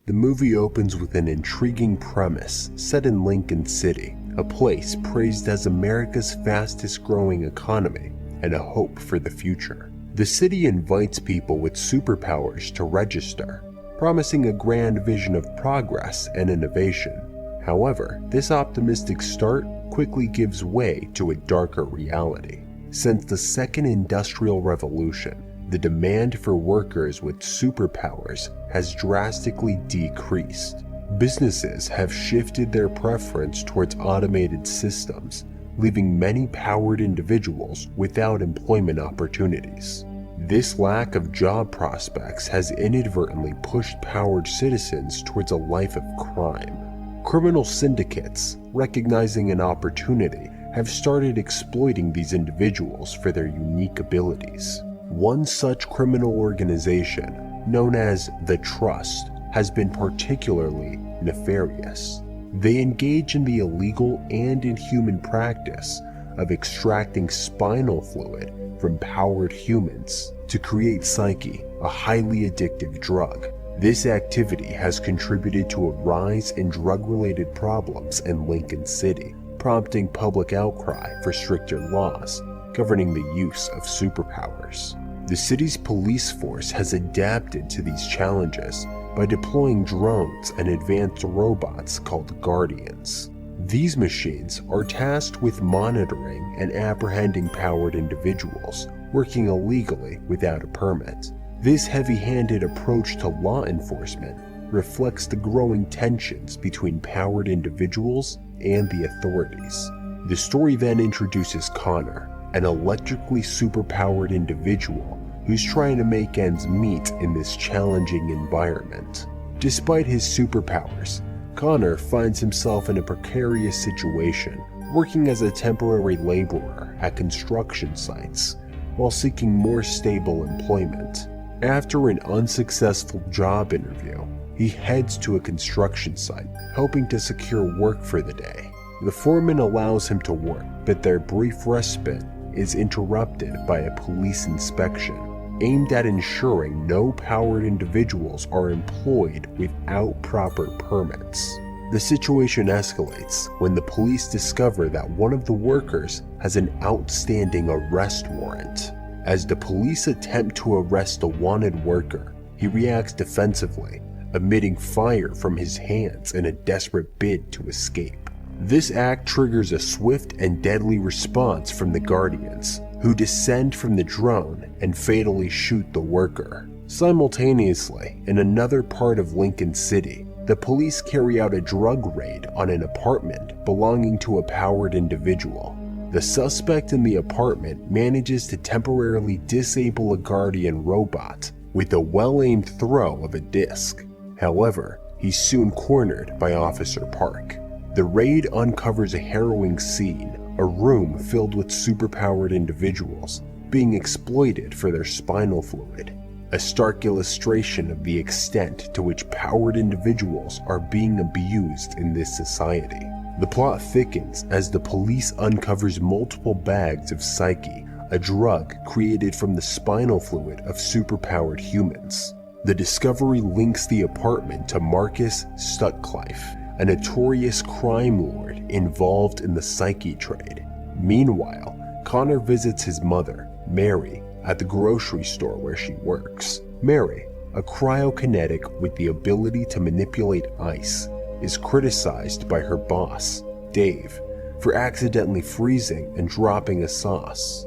The movie opens with an intriguing premise set in Lincoln City, a place praised as America's fastest growing economy and a hope for the future. The city invites people with superpowers to register, promising a grand vision of progress and innovation. However, this optimistic start quickly gives way to a darker reality. Since the Second Industrial Revolution, the demand for workers with superpowers has drastically decreased. Businesses have shifted their preference towards automated systems, leaving many powered individuals without employment opportunities. This lack of job prospects has inadvertently pushed powered citizens towards a life of crime. Criminal syndicates, recognizing an opportunity, have started exploiting these individuals for their unique abilities. One such criminal organization, known as the Trust, has been particularly nefarious. They engage in the illegal and inhuman practice of extracting spinal fluid from powered humans to create Psyche, a highly addictive drug. This activity has contributed to a rise in drug-related problems in Lincoln City, prompting public outcry for stricter laws governing the use of superpowers. The city's police force has adapted to these challenges by deploying drones and advanced robots called Guardians. These machines are tasked with monitoring and apprehending powered individuals working illegally without a permit. This heavy-handed approach to law enforcement reflects the growing tensions between powered individuals and the authorities. The story then introduces Connor, an electrically superpowered individual who's trying to make ends meet in this challenging environment. Despite his superpowers, Connor finds himself in a precarious situation, working as a temporary laborer at construction sites while seeking more stable employment. After an unsuccessful job interview, he heads to a construction site, hoping to secure work for the day. The foreman allows him to work, but their brief respite is interrupted by a police inspection aimed at ensuring no powered individuals are employed without proper permits. The situation escalates when the police discover that one of the workers has an outstanding arrest warrant. As the police attempt to arrest a wanted worker, he reacts defensively, emitting fire from his hands in a desperate bid to escape. This act triggers a swift and deadly response from the Guardians, who descend from the drone and fatally shoot the worker. Simultaneously, in another part of Lincoln City, the police carry out a drug raid on an apartment belonging to a powered individual. The suspect in the apartment manages to temporarily disable a Guardian robot with a well-aimed throw of a disc. However, he's soon cornered by Officer Park. The raid uncovers a harrowing scene, a room filled with superpowered individuals being exploited for their spinal fluid, a stark illustration of the extent to which powered individuals are being abused in this society. The plot thickens as the police uncovers multiple bags of Psyche, a drug created from the spinal fluid of superpowered humans. The discovery links the apartment to Marcus Sutcliffe, a notorious crime lord involved in the Psyche trade. Meanwhile, Connor visits his mother, Mary, at the grocery store where she works. Mary, a cryokinetic with the ability to manipulate ice, is criticized by her boss, Dave, for accidentally freezing and dropping a sauce.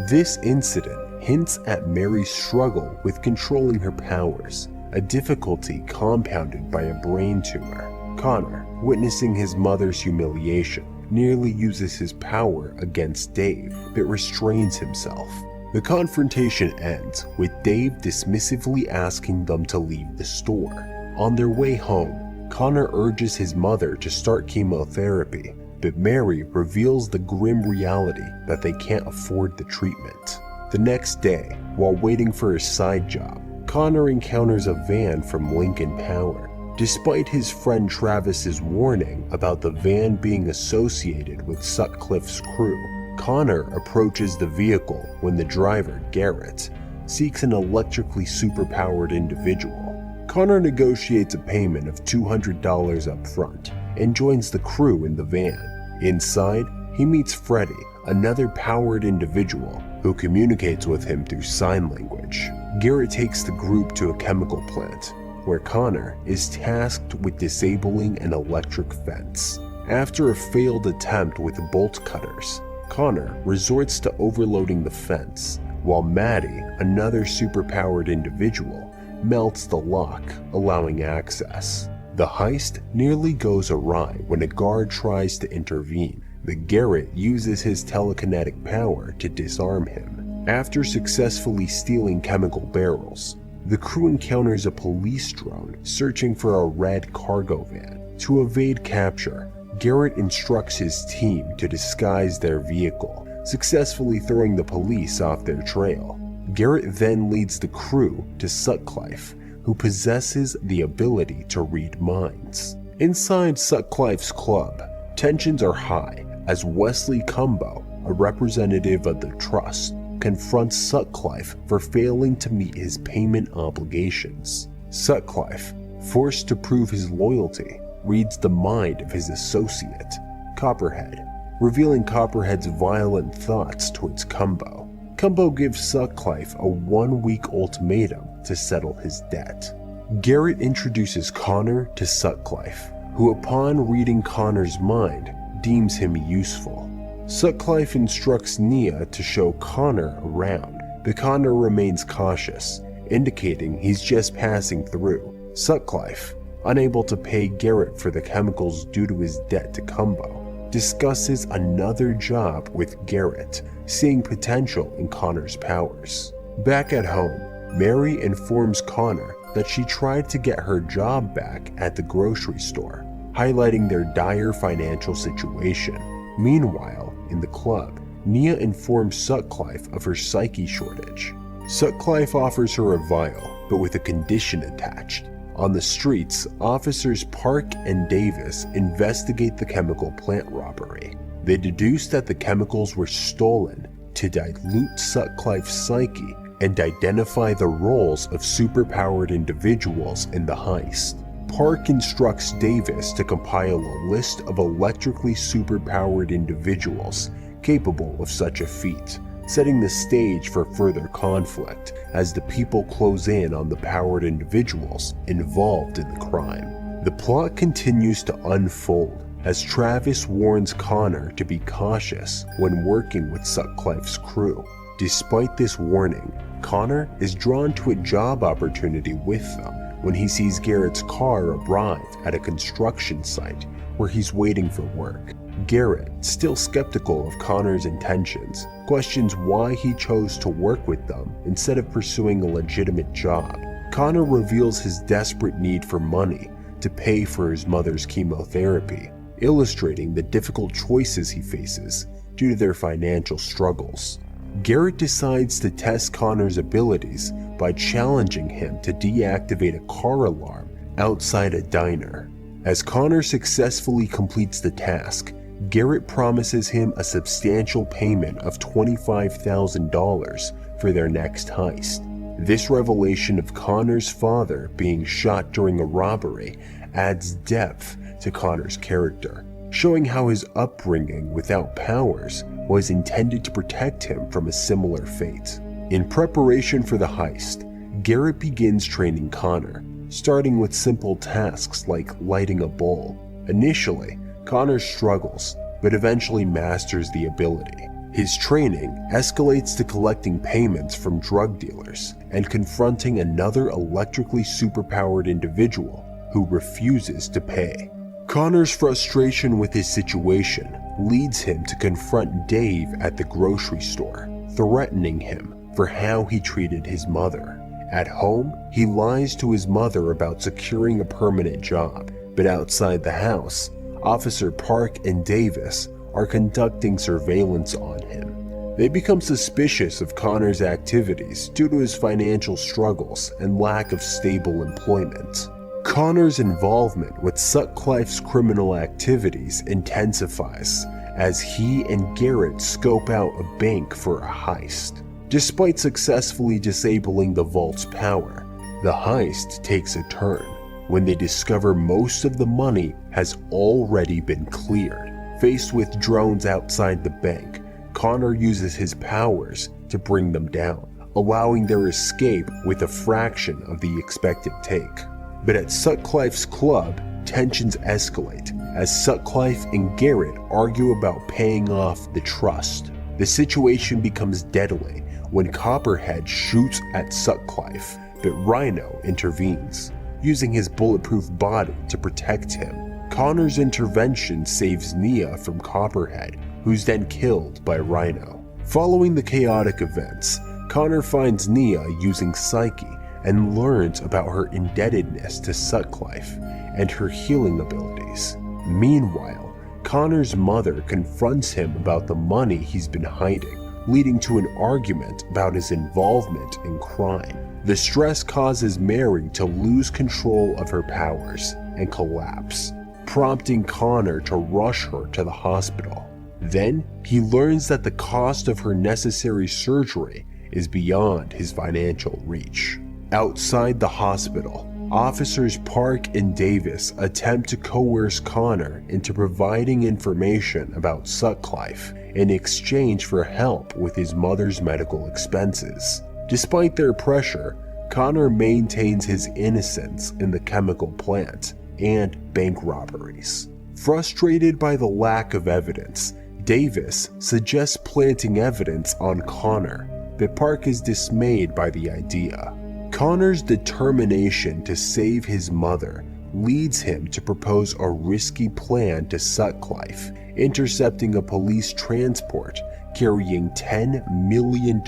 This incident hints at Mary's struggle with controlling her powers, a difficulty compounded by a brain tumor. Connor, witnessing his mother's humiliation, nearly uses his power against Dave, but restrains himself. The confrontation ends with Dave dismissively asking them to leave the store. On their way home, Connor urges his mother to start chemotherapy, but Mary reveals the grim reality that they can't afford the treatment. The next day, while waiting for his side job, Connor encounters a van from Lincoln Power. Despite his friend Travis's warning about the van being associated with Sutcliffe's crew, Connor approaches the vehicle when the driver, Garrett, seeks an electrically superpowered individual. Connor negotiates a payment of $200 up front and joins the crew in the van. Inside, he meets Freddy, another powered individual who communicates with him through sign language. Garrett takes the group to a chemical plant, where Connor is tasked with disabling an electric fence. After a failed attempt with bolt cutters, Connor resorts to overloading the fence, while Maddie, another superpowered individual, melts the lock, allowing access. The heist nearly goes awry when a guard tries to intervene, but Garrett uses his telekinetic power to disarm him. After successfully stealing chemical barrels, the crew encounters a police drone searching for a red cargo van. To evade capture, Garrett instructs his team to disguise their vehicle, successfully throwing the police off their trail. Garrett then leads the crew to Sutcliffe, who possesses the ability to read minds. Inside Sutcliffe's club, tensions are high as Wesley Cumbo, a representative of the Trust, confronts Sutcliffe for failing to meet his payment obligations. Sutcliffe, forced to prove his loyalty, reads the mind of his associate, Copperhead, revealing Copperhead's violent thoughts towards Cumbo. Cumbo gives Sutcliffe a 1-week ultimatum to settle his debt. Garrett introduces Connor to Sutcliffe, who upon reading Connor's mind, deems him useful. Sutcliffe instructs Nia to show Connor around, but Connor remains cautious, indicating he's just passing through. Sutcliffe, unable to pay Garrett for the chemicals due to his debt to Cumbo, discusses another job with Garrett, seeing potential in Connor's powers. Back at home, Mary informs Connor that she tried to get her job back at the grocery store, highlighting their dire financial situation. Meanwhile, in the club, Nia informs Sutcliffe of her psyche shortage. Sutcliffe offers her a vial, but with a condition attached. On the streets, officers Park and Davis investigate the chemical plant robbery. They deduce that the chemicals were stolen to dilute Sutcliffe's psyche and identify the roles of superpowered individuals in the heist. Park instructs Davis to compile a list of electrically superpowered individuals capable of such a feat, setting the stage for further conflict as the people close in on the powered individuals involved in the crime. The plot continues to unfold as Travis warns Connor to be cautious when working with Sutcliffe's crew. Despite this warning, Connor is drawn to a job opportunity with them when he sees Garrett's car arrive at a construction site where he's waiting for work. Garrett, still skeptical of Connor's intentions, questions why he chose to work with them instead of pursuing a legitimate job. Connor reveals his desperate need for money to pay for his mother's chemotherapy, illustrating the difficult choices he faces due to their financial struggles. Garrett decides to test Connor's abilities by challenging him to deactivate a car alarm outside a diner. As Connor successfully completes the task, Garrett promises him a substantial payment of $25,000 for their next heist. This revelation of Connor's father being shot during a robbery adds depth to Connor's character, showing how his upbringing without powers was intended to protect him from a similar fate. In preparation for the heist, Garrett begins training Connor, starting with simple tasks like lighting a bowl. Initially, Connor struggles, but eventually masters the ability. His training escalates to collecting payments from drug dealers and confronting another electrically superpowered individual who refuses to pay. Connor's frustration with his situation leads him to confront Dave at the grocery store, threatening him for how he treated his mother. At home, he lies to his mother about securing a permanent job, but outside the house, Officer Park and Davis are conducting surveillance on him. They become suspicious of Connor's activities due to his financial struggles and lack of stable employment. Connor's involvement with Sutcliffe's criminal activities intensifies as he and Garrett scope out a bank for a heist. Despite successfully disabling the vault's power, The heist takes a turn when they discover most of the money has already been cleared. Faced with drones outside the bank, Connor uses his powers to bring them down, allowing their escape with a fraction of the expected take. But at Sutcliffe's club, tensions escalate as Sutcliffe and Garrett argue about paying off the trust. The situation becomes deadly when Copperhead shoots at Sutcliffe, but Rhino intervenes, using his bulletproof body to protect him. Connor's intervention saves Nia from Copperhead, who's then killed by Rhino. Following the chaotic events, Connor finds Nia using Psyche and learns about her indebtedness to Sutcliffe and her healing abilities. Meanwhile, Connor's mother confronts him about the money he's been hiding, leading to an argument about his involvement in crime. The stress causes Mary to lose control of her powers and collapse, prompting Connor to rush her to the hospital. Then, he learns that the cost of her necessary surgery is beyond his financial reach. Outside the hospital, Officers Park and Davis attempt to coerce Connor into providing information about Sutcliffe in exchange for help with his mother's medical expenses. Despite their pressure, Connor maintains his innocence in the chemical plant and bank robberies. Frustrated by the lack of evidence, Davis suggests planting evidence on Connor, but Park is dismayed by the idea. Connor's determination to save his mother leads him to propose a risky plan to Sutcliffe, intercepting a police transport carrying $10 million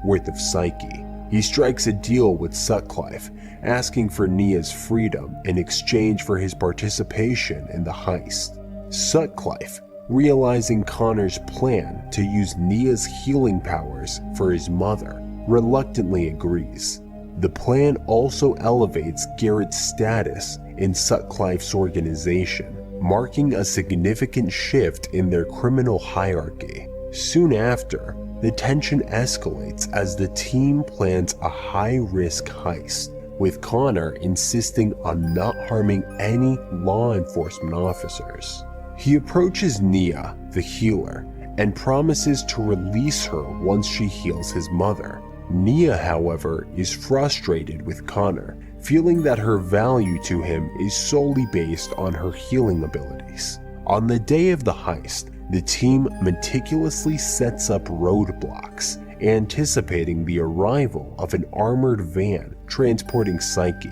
worth of Psyche. He strikes a deal with Sutcliffe, asking for Nia's freedom in exchange for his participation in the heist. Sutcliffe, realizing Connor's plan to use Nia's healing powers for his mother, reluctantly agrees. The plan also elevates Garrett's status in Sutcliffe's organization, marking a significant shift in their criminal hierarchy. Soon after, the tension escalates as the team plans a high-risk heist, with Connor insisting on not harming any law enforcement officers. He approaches Nia, the healer, and promises to release her once she heals his mother. Nia, however, is frustrated with Connor, feeling that her value to him is solely based on her healing abilities. On the day of the heist, the team meticulously sets up roadblocks, anticipating the arrival of an armored van transporting Psyche.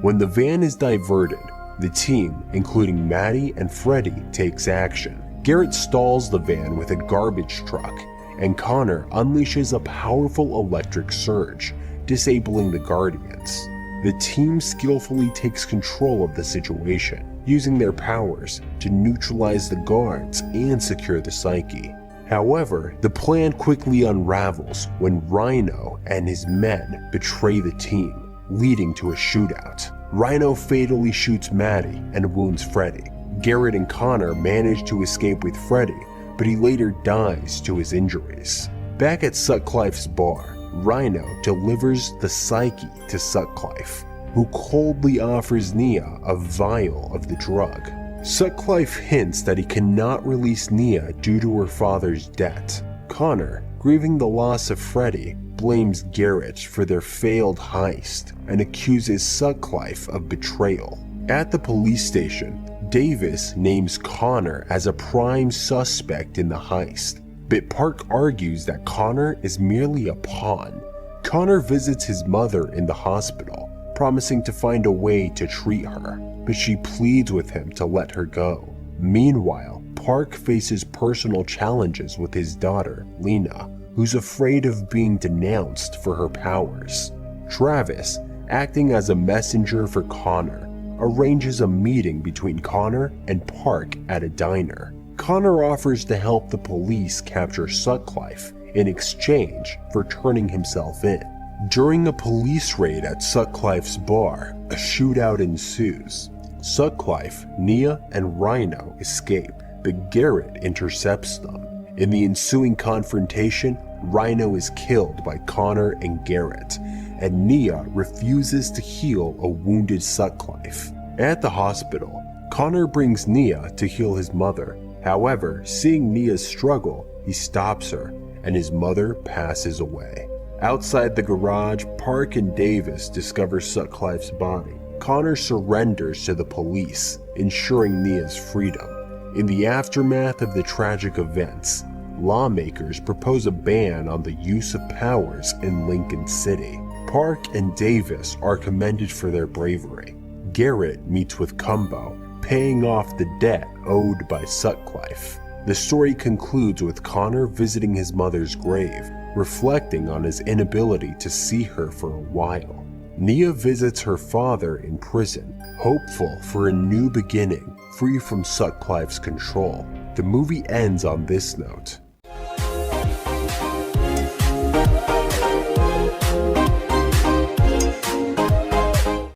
When the van is diverted, the team, including Maddie and Freddy, takes action. Garrett stalls the van with a garbage truck, and Connor unleashes a powerful electric surge, disabling the Guardians. The team skillfully takes control of the situation, using their powers to neutralize the guards and secure the Psyche. However, the plan quickly unravels when Rhino and his men betray the team, leading to a shootout. Rhino fatally shoots Maddie and wounds Freddy. Garrett and Connor manage to escape with Freddy, but he later dies to his injuries. Back at Sutcliffe's bar, Rhino delivers the Psyche to Sutcliffe, who coldly offers Nia a vial of the drug. Sutcliffe hints that he cannot release Nia due to her father's debt. Connor, grieving the loss of Freddy, blames Garrett for their failed heist and accuses Sutcliffe of betrayal. At the police station, Davis names Connor as a prime suspect in the heist, but Park argues that Connor is merely a pawn. Connor visits his mother in the hospital, promising to find a way to treat her, but she pleads with him to let her go. Meanwhile, Park faces personal challenges with his daughter, Lena, who's afraid of being denounced for her powers. Travis, acting as a messenger for Connor, arranges a meeting between Connor and Park at a diner. Connor offers to help the police capture Sutcliffe in exchange for turning himself in. During a police raid at Sutcliffe's bar, a shootout ensues. Sutcliffe, Nia, and Rhino escape, but Garrett intercepts them. In the ensuing confrontation, Rhino is killed by Connor and Garrett, and Nia refuses to heal a wounded Sutcliffe. At the hospital, Connor brings Nia to heal his mother. However, seeing Nia's struggle, he stops her, and his mother passes away. Outside the garage, Park and Davis discover Sutcliffe's body. Connor surrenders to the police, ensuring Nia's freedom. In the aftermath of the tragic events, lawmakers propose a ban on the use of powers in Lincoln City. Park and Davis are commended for their bravery. Garrett meets with Cumbo, paying off the debt owed by Sutcliffe. The story concludes with Connor visiting his mother's grave, reflecting on his inability to see her for a while. Nia visits her father in prison, hopeful for a new beginning, free from Sutcliffe's control. The movie ends on this note.